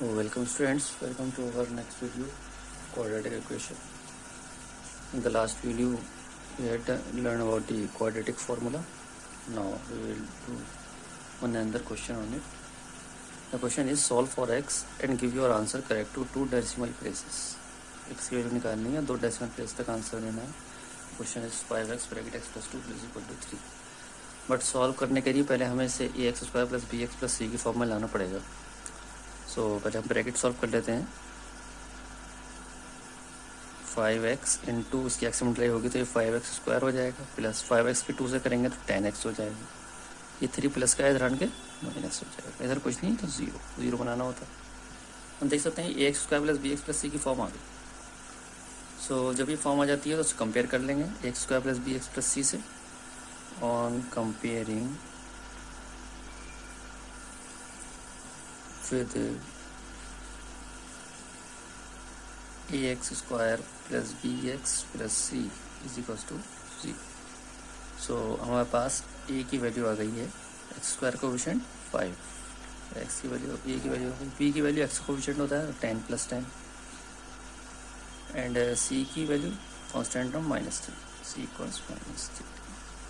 Welcome students, welcome to our next video, quadratic equation. In the last video we had learned about the quadratic formula. Now we will do one another question on it. The question is solve for x and give your answer correct to 2 decimal places. x की value निकालनी है, 2 decimal place तक answer देना है. Question is 5x bracket x + 2 = 3. But solve करने के लिए पहले हमें इसे ax² + bx + c की फॉर्म में लाना पड़ेगा. सो पहले हम ब्रैकेट सॉल्व कर लेते हैं. 5x इंटू उसकी x मल्टीप्लाई होगी तो ये 5x² हो जाएगा, प्लस 5x की 2 से करेंगे तो 10x हो जाएगा. ये 3 प्लस का है, इधर के माइनस हो जाएगा. इधर कुछ नहीं तो ज़ीरो बनाना होता है. हम देख सकते हैं ax² + bx + c की फॉर्म आ गई. सो जब ये फॉर्म आ जाती है तो उसको कंपेयर कर लेंगे ax² + bx + c से. On comparing with ax² + bx + c = 0. सो हमारे पास a की वैल्यू आ गई है, x² कोएफिशिएंट 5, x की वैल्यू a की वैल्यू, b की वैल्यू x कोएफिशिएंट होता है 10 + 10 एंड c की वैल्यू कांस्टेंट टर्म -3, c = -3.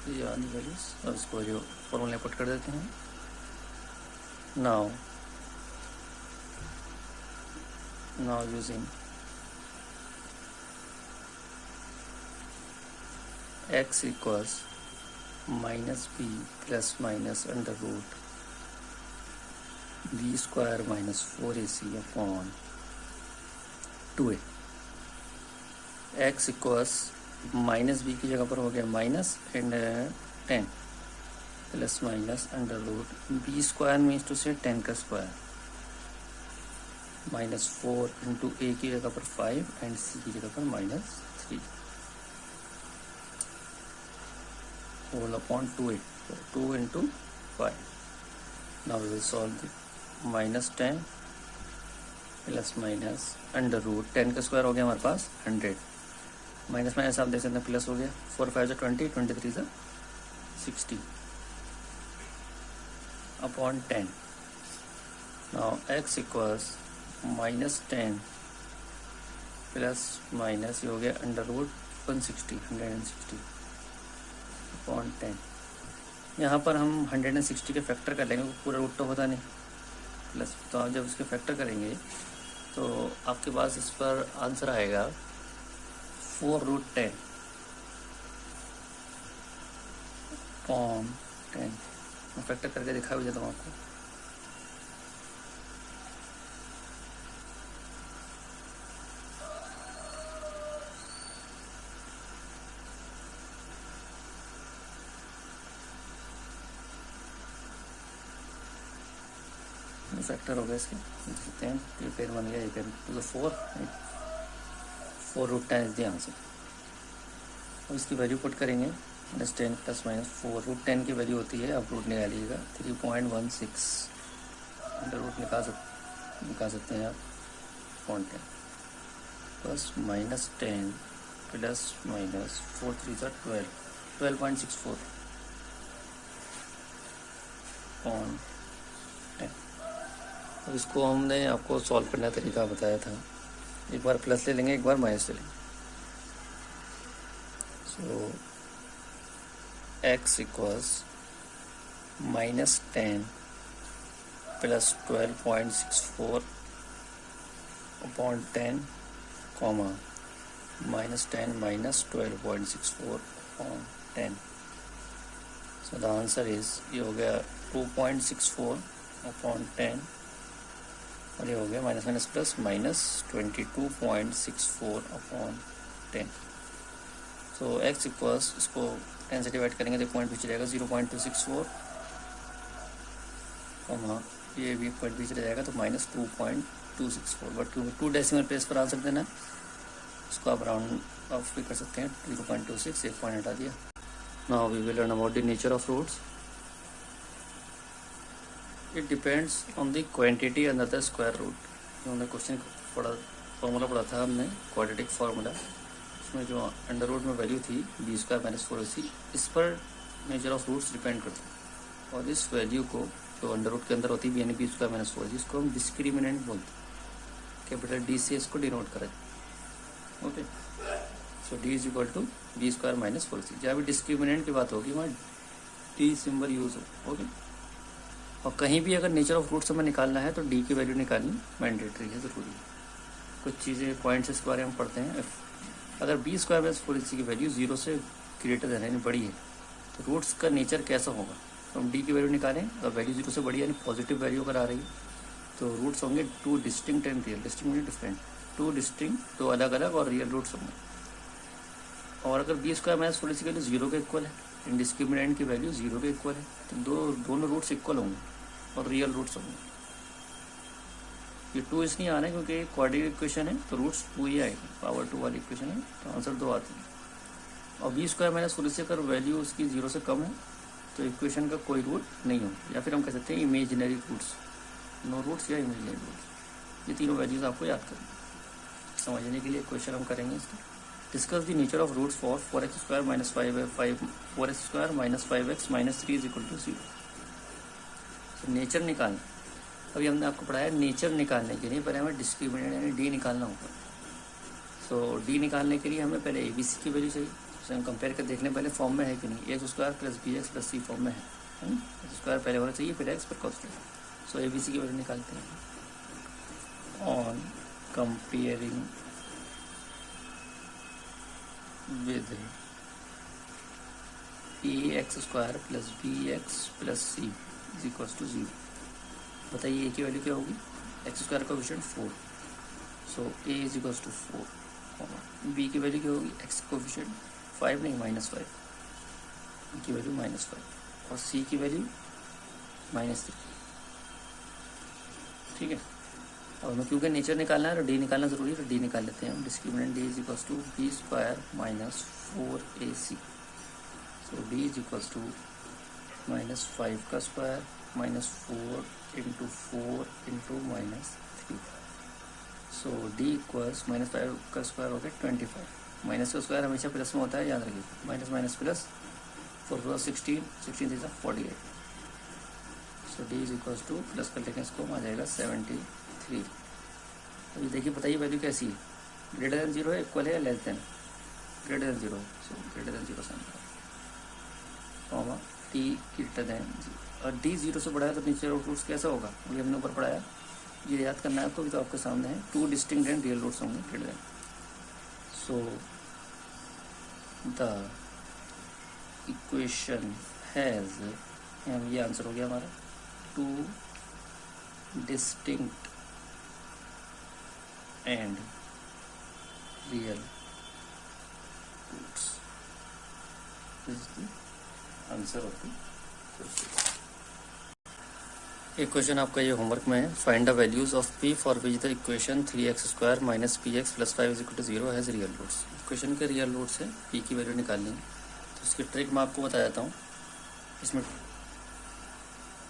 ये वाली वैल्यूज और इसको जो फॉर्मूला पुट कर देते हैं. now using x equals -b plus minus under root b square minus 4ac upon 2a. x equals -b की जगह पर हो गया minus and 10 plus minus under root b square means two से 10 का स्क्वायर -4 इंटू a की जगह पर 5 एंड c की जगह पर -3 whole upon 2a. 2 into 5. Now we will solve the -10 plus minus under root 10 का स्क्वायर हो गया हमारे पास 100, माइनस माइनस आप देख सकते हैं प्लस हो गया. 4 5 = 20, 23 = 60 upon 10. Now x equals -10 plus minus ये हो गया अंडर रूट 160 अपॉन 10. यहाँ पर हम 160 के फैक्टर कर लेंगे, पूरा रूट तो होता नहीं प्लस, तो आप जब इसके फैक्टर करेंगे तो आपके पास इस पर आंसर आएगा 4√10 अपॉन 10. मैं फैक्टर करके दिखा भी देता हूँ आपको. फैक्टर हो गया इसके, देख सकते हैं ये पेन बन गया, ये पेन तो 4√10 इज द आंसर. अब इसकी वैल्यू पुट करेंगे -10 प्लस माइनस 4√10 की वैल्यू होती है, आप रूट निकालिएगा 3.16 अंडर रूट निकाल सकते हैं आप 0.10 प्लस -10 प्लस माइनस 4 3 = 12.64 10. तो इसको हमने आपको सॉल्व करने का तरीका बताया था. एक बार प्लस ले लेंगे, एक बार माइनस ले लेंगे. सो x equals -10 plus 12.64 upon 10 comma -10 minus 12.64 upon 10. So the answer is, ये हो गया 2.64 अपॉन 10 और ये हो गया माइनस माइनस प्लस -22.64 अपॉन 10. सो x इक्वल्स, इसको 10 से डिवाइड करेंगे तो पॉइंट पीछे जाएगा 0.264 कॉमा ये भी पॉइंट पीछे जाएगा तो -2.264. बट क्योंकि 2 डेसिमल प्लेस पर आंसर देना है, इसको आप राउंड ऑफ भी कर सकते हैं. 0.26 एक पॉइंट हटा दिया. Now we will learn about the nature of roots. It depends on the quantity under the square root. हमने क्वेश्चन फॉर्मूला पढ़ा था हमने, क्वाड्रेटिक फार्मूला. उसमें जो अंडर रूट में वैल्यू थी b² - 4ac, इस पर नेचर ऑफ रूट्स डिपेंड करते हैं. और इस वैल्यू को जो अंडर रूट के अंदर होती है यानी b² - 4ac, इसको हम डिस्क्रिमिनेंट बोलते हैं. कैपिटल डी से इसको डिनोट करें। Okay, so D is equal to B square minus 4ac। जहाँ भी डिस्क्रिमिनेंट की बात होगी वहाँ डी सिंबल यूज हो। ओके, और कहीं भी अगर नेचर ऑफ रूट्स हमें निकालना है तो डी की वैल्यू निकालनी मैंडेटरी है, ज़रूरी है। कुछ चीज़ें पॉइंट्स इसके बारे में हम पढ़ते हैं। अगर बी स्क्वायर माइनस 4ac की वैल्यू 0 से ग्रेटर देन यानी बड़ी है तो रूट्स का नेचर कैसा होगा, तो हम डी की वैल्यू निकालें। अगर वैल्यू 0 से बड़ी यानी पॉजिटिव वैल्यू अगर आ रही है तो रूट्स होंगे two distinct and real. Distinct different, two distinct, दो अलग अलग, और रियल रूट्स होंगे। और अगर बी स्क्वायर माइनस 4ac की वैल्यू 0 के इक्वल है, इंडिस्क्रिमिनेंट की वैल्यू 0 के इक्वल है, तो दोनों रूट्स इक्वल होंगे और रियल रूट्स होंगे। ये 2 इसलिए आ रहे हैं क्योंकि क्वाड्रेटिक इक्वेशन है तो रूट्स 2 ही आएगी, पावर 2 वाली इक्वेशन है तो आंसर 2 आती है। और बी स्क्वायर माइनस 4ac अगर वैल्यू उसकी 0 से कम है तो इक्वेशन का कोई रूट नहीं हो, या फिर हम कह सकते हैं इमेजिनरी रूट्स, नो रूट्स या इमेजिनरी रूट्स। ये तीनों वैल्यूज आपको याद करनी है। समझने के लिए क्वेश्चन हम करेंगे इसका। Discuss the nature of roots for 4x square minus 4x square minus 5x minus 3 is equal to 0। Nature निकालना, अभी हमने आपको पढ़ाया नेचर निकालने के लिए पहले हमें डिस्क्रिमिनेंट यानी डी निकालना होगा। सो डी निकालने के लिए हमें पहले ए बी सी की वैल्यू चाहिए, उसे हम कंपेयर कर देखने पहले फॉर्म में है कि नहीं। X square plus B x plus c form में है, एक्स स्क्वायर पहले होना चाहिए फिर एक्स पर constant. So A B C की वैल्यू निकालते हैं। On comparing with A x square plus B x plus C is equal to 0। बताइए ए की वैल्यू क्या होगी, एक्स स्क्वायर का coefficient 4, so A is equal to 4। B की value क्या होगी, एक्स कोएफिशिएंट 5 नहीं -5, की वैल्यू -5, और सी की वैल्यू -3। ठीक है, और हमें क्योंकि नेचर निकालना है तो डी निकालना जरूरी है, तो डी निकाल लेते हैं हम। Discriminant D is equal to B square minus 4ac, so D is equal to -5 का square minus 4 into 4 into -3। So D equals -5 का स्क्वायर हो गया 25। माइनस का स्क्वायर हमेशा प्लस में होता है, याद रखिए। माइनस माइनस प्लस, 4 16, 16 थी 48। So D is equals to, plus कर लेंगे इसको, आ जाएगा 73। अभी देखिए बताइए वैल्यू कैसी है, ग्रेटर देन 0 है, इक्वल है या लेस देन, ग्रेटर देन 0 है। सो ग्रेटर देन 0 से कॉमा टी ग्रेटर देन 0, और डी 0 से बड़ा है तो नेचर ऑफ रूट्स कैसा होगा, ये हमने ऊपर पढ़ाया, ये याद करना है आपको, तो आपके सामने है। 2 डिस्टिंक्ट एंड रियल रूट्स होंगे greater than. So the equation has, ये आंसर हो गया हमारा, 2 distinct and real roots is the answer of the question. एक क्वेश्चन आपका ये होमवर्क में है। Find the values of P for which the equation 3x square minus P X plus 5 is equal to 0 has real roots. Equation के real roots है, P की value निकालनी है, तो उसकी ट्रिक मैं आपको बता देता हूँ। इसमें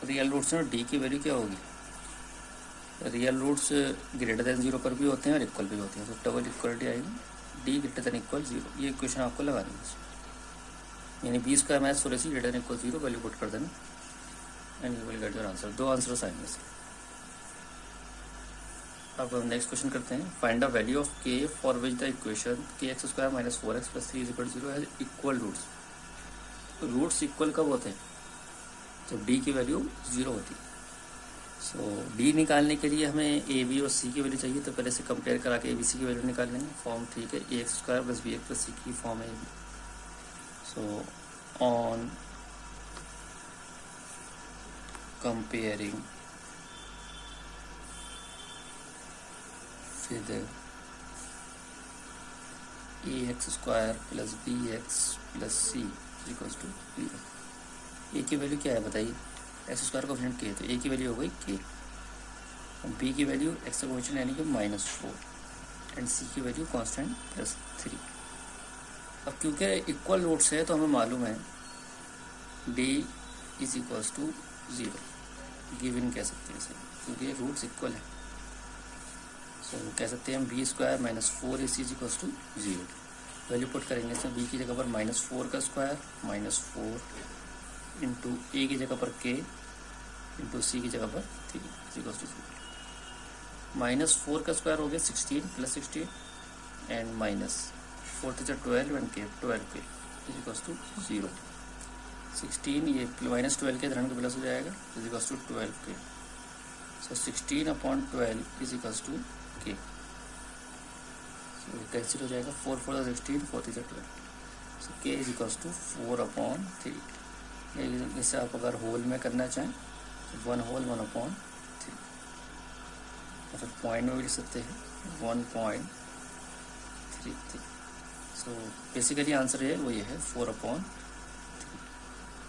रियल रूट्स में डी की वैल्यू क्या होगी, रियल रूट्स ग्रेटर देन 0 पर भी होते हैं और इक्वल भी होते हैं, तो डबल इक्वलिटी आएगी, डी ग्रेटर देन इक्वल 0। ये इक्वेशन आपको लगानी है, यानी B square minus 4ac greater than equal 0 value put कर देना and you will get your answer. 2 answers आएंगे इसके। अब हम नेक्स्ट क्वेश्चन करते हैं। Find the value of K for which the equation K X square minus 4x plus 3 is equal to 0 has equal roots. Roots equal कब होते हैं, तो डी की वैल्यू 0 होती है। सो डी निकालने के लिए हमें ए बी और सी की वैल्यू चाहिए, तो पहले से कंपेयर करा के ए बी सी की वैल्यू निकाल लेंगे। फॉर्म ठीक है, a x square plus B x plus c की फॉर्म है। So on comparing with ax square plus bx plus c equals to 0। ए की वैल्यू क्या है बताइए, एक्स स्क्वायर का कोएफिशिएंट के, तो ए की वैल्यू हो गई के, और बी की वैल्यू एक्स का कोएफिशिएंट यानी कि -4 एंड सी की वैल्यू कांस्टेंट +3। अब क्योंकि इक्वल रूट्स है तो हमें मालूम है D is equals to 0, given कह सकते हैं इसे, क्योंकि रूट्स इक्वल है। सो कह सकते हैं हम B square minus 4ac is equals to 0। Value put करेंगे इसमें, बी की जगह पर -4 का स्क्वायर -4 इंटू ए की जगह पर के इंटू सी की जगह पर 3 इज इक्वल्स टू 0। -4 का स्क्वायर हो गया 16 प्लस 16 एंड माइनस 4 × 12 एंड के 12k इज इक्वल्स टू 0। 16 ये -12 के धन का प्लस हो जाएगा is equals to 12k। So 16/12 is equals to k। So cancel हो जाएगा 4 4 16 4 3 12। So k is equals to 4/3। इसे आप अगर होल में करना चाहें तो 1 होल 1/3 और फिर पॉइंट में भी लिख सकते हैं 1.33। सो बेसिकली आंसर है वो ये है 4/3।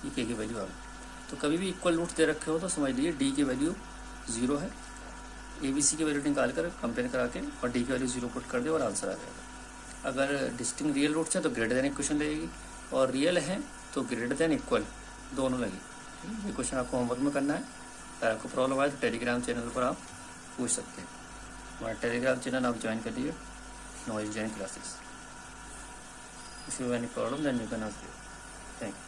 ये के की वैल्यू आ गई। तो कभी भी इक्वल रूट दे रखे हो तो समझ लीजिए डी की वैल्यू 0 है। ABC की वैल्यू निकाल कर कंपेयर करा के और डी की वैल्यू 0 पुट कर दे और आंसर आ जाएगा। अगर डिस्टिंक्ट रियल रूट्स हैं तो ग्रेटर देन इक्वेशन लगेगी और रियल है तो ग्रेटर देन इक्वल दोनों लगेगी। ये क्वेश्चन आपको होमवर्क में करना है। अगर आपको प्रॉब्लम आए तो टेलीग्राम चैनल पर आप पूछ सकते हैं। हमारा टेलीग्राम चैनल आप ज्वाइन कर लीजिए, नॉइज join classes. If you have any problem then you can ask. Thank you.